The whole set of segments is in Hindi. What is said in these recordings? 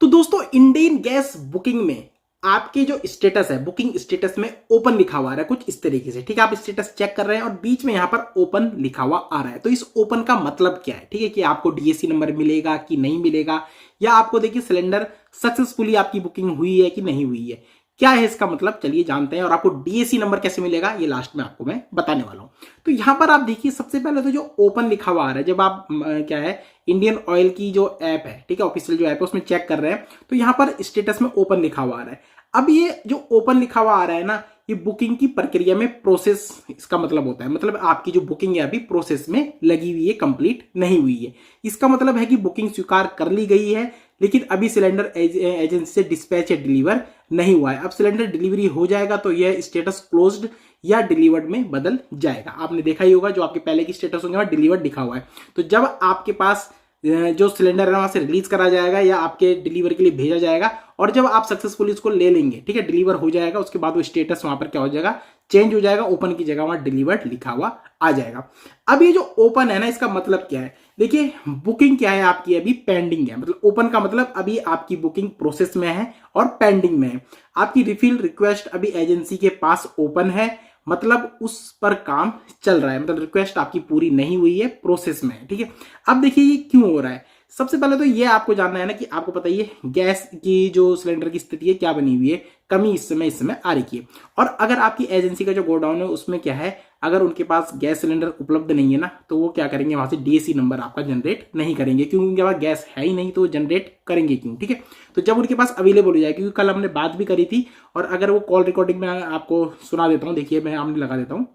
तो दोस्तों इंडियन गैस बुकिंग में आपके जो स्टेटस है, बुकिंग स्टेटस में ओपन लिखा हुआ आ रहा है कुछ इस तरीके से। ठीक है, आप स्टेटस चेक कर रहे हैं और बीच में यहां पर ओपन लिखा हुआ आ रहा है। तो इस ओपन का मतलब क्या है? ठीक है, कि आपको डीएसी नंबर मिलेगा कि नहीं मिलेगा, या आपको देखिए सिलेंडर सक्सेसफुली आपकी बुकिंग हुई है कि नहीं हुई है, क्या है इसका मतलब, चलिए जानते हैं। और आपको डीएसी नंबर कैसे मिलेगा ये लास्ट में आपको मैं बताने वाला हूं। तो यहां पर आप देखिए सबसे पहले तो जो ओपन लिखा हुआ आ रहा है, जब आप क्या है इंडियन ऑयल की जो ऐप है, ठीक है, ऑफिशियल जो ऐप है उसमें चेक कर रहे हैं तो यहां पर स्टेटस में ओपन लिखा हुआ आ रहा है। अब ये जो ओपन लिखा हुआ आ रहा है ना, ये बुकिंग की प्रक्रिया में प्रोसेस इसका मतलब होता है, मतलब आपकी जो बुकिंग है अभी प्रोसेस में लगी हुई है, कंप्लीट नहीं हुई है। इसका मतलब है कि बुकिंग स्वीकार कर ली गई है लेकिन अभी सिलेंडर एजेंसी से डिस्पैच या डिलीवर नहीं हुआ है। अब सिलेंडर डिलीवरी हो जाएगा तो यह स्टेटस क्लोज्ड या डिलीवर्ड में बदल जाएगा। आपने देखा ही होगा जो आपके पहले की स्टेटस होंगे वहां डिलीवर्ड लिखा हुआ है। तो जब आपके पास जो सिलेंडर है वहां से रिलीज करा जाएगा या आपके डिलीवर के लिए भेजा जाएगा और जब आप सक्सेसफुली इसको ले लेंगे, ठीक है, डिलीवर हो जाएगा, उसके बाद वो स्टेटस वहां पर क्या हो जाएगा, चेंज हो जाएगा, ओपन की जगह वहां डिलीवर्ड लिखा हुआ आ जाएगा। अब ये जो ओपन है ना, इसका मतलब क्या है? देखिए बुकिंग क्या है आपकी, अभी पेंडिंग है। मतलब ओपन का मतलब अभी आपकी बुकिंग प्रोसेस में है और पेंडिंग में है। आपकी रिफिल रिक्वेस्ट अभी एजेंसी के पास ओपन है, मतलब उस पर काम चल रहा है, मतलब रिक्वेस्ट आपकी पूरी नहीं हुई है, प्रोसेस में है। ठीक है, अब देखिए ये क्यों हो रहा है। सबसे पहले तो ये आपको जानना है ना कि आपको पता ही है गैस की जो सिलेंडर की स्थिति है क्या बनी हुई है, कमी इस समय आ रही है। और अगर आपकी एजेंसी का जो गोडाउन है उसमें क्या है, अगर उनके पास गैस सिलेंडर उपलब्ध नहीं है ना, तो वो क्या करेंगे, वहां से डीएसी नंबर आपका जनरेट नहीं करेंगे, क्योंकि उनके पास गैस है ही नहीं तो जनरेट करेंगे क्यों। ठीक है, तो जब उनके पास अवेलेबल हो जाए, क्योंकि कल हमने बात भी करी थी और अगर वो कॉल रिकॉर्डिंग में आपको सुना देता हूँ, देखिए मैं सामने लगा देता हूँ।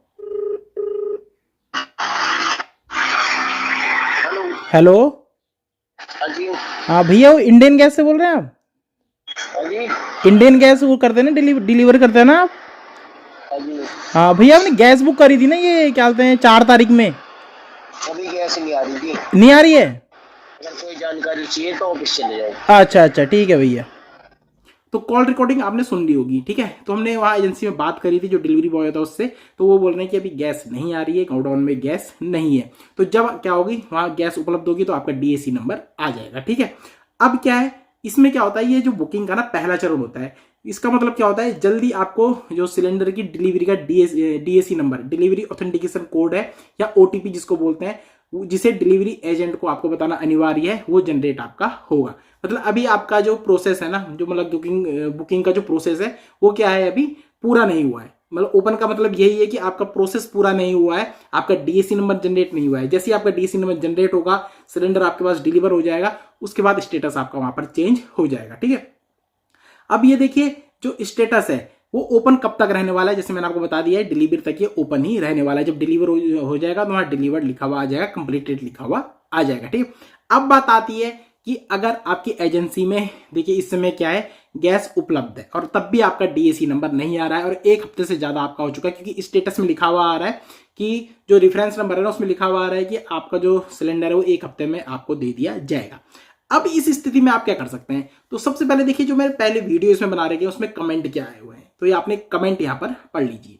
हेलो, हाँ भैया, वो इंडियन गैस से बोल रहे हैं आप? इंडियन गैस वो करते हैं ना, डिलीवर करते हैं ना आप? हाँ भैया, आपने गैस बुक करी थी ना, ये क्या बोलते हैं 4 तारीख में? अभी गैस नहीं आ रही थी। नहीं आ रही है? अगर कोई जानकारी चाहिए तो ऑफिस चले जाओ। अच्छा ठीक है भैया। तो कॉल रिकॉर्डिंग आपने सुन ली होगी, ठीक है। तो हमने वहाँ एजेंसी में बात करी थी जो डिलीवरी बॉय था उससे, तो वो बोल रहे हैं कि अभी गैस नहीं आ रही है, गोडाउन में गैस नहीं है। तो जब क्या होगी, वहाँ गैस उपलब्ध होगी तो आपका डीएसी नंबर आ जाएगा। ठीक है, अब क्या है इसमें क्या होता है, ये जो बुकिंग का ना पहला चरण होता है, इसका मतलब क्या होता है, जल्दी आपको जो सिलेंडर की डिलीवरी का DAC number, delivery authentication code है या ओटीपी जिसको बोलते हैं, जिसे डिलीवरी एजेंट को आपको बताना अनिवार्य है, वो जनरेट आपका होगा। मतलब अभी आपका जो प्रोसेस है ना, जो मतलब बुकिंग का जो प्रोसेस है वो क्या है, अभी पूरा नहीं हुआ है। मतलब ओपन का मतलब यही है कि आपका प्रोसेस पूरा नहीं हुआ है, आपका डीएसी नंबर जनरेट नहीं हुआ है। जैसे आपका डीएसी नंबर जनरेट होगा, सिलेंडर आपके पास डिलीवर हो जाएगा, उसके बाद स्टेटस आपका वहां पर चेंज हो जाएगा। ठीक है, अब ये देखिए जो स्टेटस है वो ओपन कब तक रहने वाला है, जैसे मैंने आपको बता दिया है डिलीवरी तक ये ओपन ही रहने वाला है। जब डिलीवर हो जाएगा तो वहां डिलीवर्ड लिखा हुआ आ जाएगा, कंप्लीटेड लिखा हुआ आ जाएगा। ठीक है, अब बात आती है कि अगर आपकी एजेंसी में देखिए इस समय क्या है, गैस उपलब्ध है और तब भी आपका डीएसी नंबर नहीं आ रहा है और 1 हफ्ते से ज्यादा आपका हो चुका है, क्योंकि स्टेटस में लिखा हुआ आ रहा है कि जो रेफरेंस नंबर है ना उसमें लिखा हुआ आ रहा है कि आपका जो सिलेंडर है वो 1 हफ्ते में आपको दे दिया जाएगा। अब इस स्थिति में आप क्या कर सकते हैं, तो सबसे पहले देखिए जो मैंने पहले वीडियो इसमें बना रखे हैं उसमें कमेंट क्या आए हुए हैं, तो ये आपने कमेंट यहां पर पढ़ लीजिए।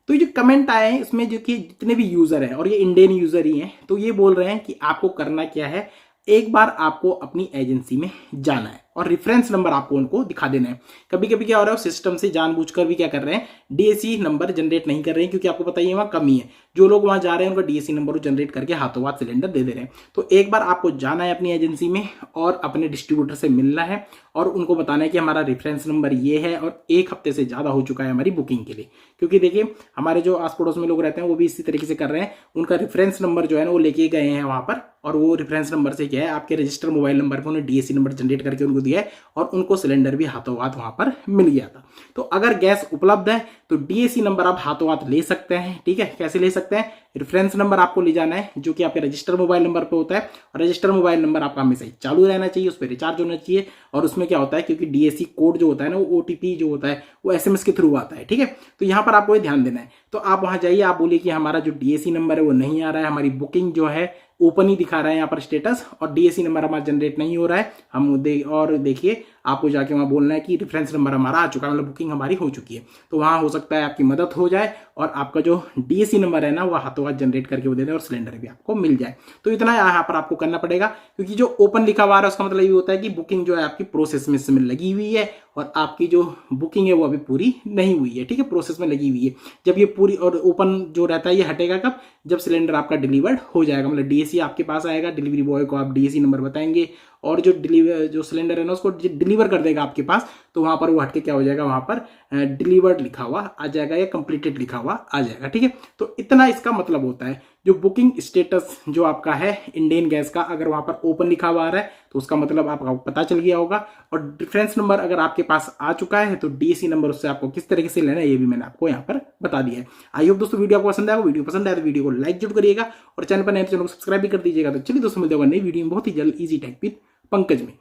तो ये जो कमेंट आए हैं इसमें जो कि जितने भी यूजर हैं और ये इंडियन यूजर ही हैं, तो ये बोल रहे हैं कि आपको करना क्या है, एक बार आपको अपनी एजेंसी में जाना है और रेफरेंस नंबर आपको उनको दिखा देना है। कभी कभी क्या हो रहा है, सिस्टम से जानबूझकर भी क्या कर रहे हैं, डीएसी नंबर जनरेट नहीं कर रहे हैं, क्योंकि आपको पता ही है वहां कमी है। जो लोग वहां जा रहे हैं उनका डीएसी नंबर जनरेट करके हाथों हाथ सिलेंडर दे रहे हैं। तो एक बार आपको जाना है अपनी एजेंसी में और अपने डिस्ट्रीब्यूटर से मिलना है और उनको बताना है कि हमारा रेफरेंस नंबर ये है और 1 हफ्ते से ज्यादा हो चुका है हमारी बुकिंग के लिए। क्योंकि देखिए हमारे जो आस पड़ोस में लोग रहते हैं वो भी इसी तरीके से कर रहे हैं, उनका रेफरेंस नंबर जो है ना वो लेके गए हैं वहां पर, और वो रेफरेंस नंबर से क्या है आपके रजिस्टर मोबाइल नंबर पर उन्हें डीएसी नंबर जनरेट करके उनको दिया है और उनको सिलेंडर भी हाथों हाथ वहां पर मिल गया था। तो अगर गैस उपलब्ध है तो डीएसी नंबर आप हाथों हाथ ले सकते हैं। ठीक है, कैसे ले सकते हैं, रेफरेंस नंबर आपको ले जाना है जो कि आपके रजिस्टर मोबाइल नंबर पे होता है, और रजिस्टर मोबाइल नंबर आपका हमेशा चालू रहना चाहिए, उस पर रिचार्ज होना चाहिए। और उसमें क्या होता है, क्योंकि डीएसी कोड जो होता है ना वो ओटीपी जो होता है वो एसएमएस के थ्रू आता है। ठीक है, तो यहाँ पर आपको ध्यान देना है। तो आप वहां जाइए, आप बोलिए कि हमारा जो डीएसी नंबर है वो नहीं आ रहा है, हमारी बुकिंग जो है ओपन ही दिखा रहा है यहाँ पर स्टेटस, और डीएसी नंबर हमारा जनरेट नहीं हो रहा है। और देखिए आपको जाके वहाँ बोलना है कि रेफरेंस नंबर हमारा आ चुका है, मतलब बुकिंग हमारी हो चुकी है। तो वहाँ हो सकता है आपकी मदद हो जाए और आपका जो डीएसी नंबर है ना वो हाथों हाथ जनरेट करके वो दे दे और सिलेंडर भी आपको मिल जाए। तो इतना यहाँ पर आपको करना पड़ेगा, क्योंकि जो ओपन लिखा हुआ है उसका मतलब ये होता है कि बुकिंग जो है आपकी प्रोसेस में इसमें लगी हुई है और आपकी जो बुकिंग है वो अभी पूरी नहीं हुई है, ठीक है, प्रोसेस में लगी हुई है। जब ये पूरी, और ओपन जो रहता है ये हटेगा कब, जब सिलेंडर आपका डिलीवर्ड हो जाएगा, मतलब डीएसी आपके पास आएगा, डिलीवरी बॉय को आप डीएसी नंबर बताएंगे और जो सिलेंडर है ना उसको डिलीवर कर देगा आपके पास, तो वहां पर वो हटके क्या हो जाएगा, वहां पर डिलीवर्ड लिखा हुआ आ जाएगा या कंप्लीटेड लिखा हुआ आ जाएगा, ठीक है। तो इतना इसका मतलब होता है। जो बुकिंग स्टेटस जो आपका है इंडेन गैस का, अगर वहां पर ओपन लिखा हुआ आ रहा है तो उसका मतलब आपको पता चल गया होगा। और रेफरेंस नंबर अगर आपके पास आ चुका है तो डीएसी नंबर उससे आपको किस तरीके से लेना है ये भी मैंने आपको यहाँ पर बता दिया है। आई होप दोस्तों वीडियो आपको पसंद आएगा। वीडियो पसंद आया तो वीडियो को लाइक जरूर करिएगा और चैनल पर नए तो चैनल को सब्सक्राइब भी कर दीजिएगा। तो चलिए दोस्तों मिलते हैं नई वीडियो में बहुत ही जल्द इजी टेक विद पंकज में।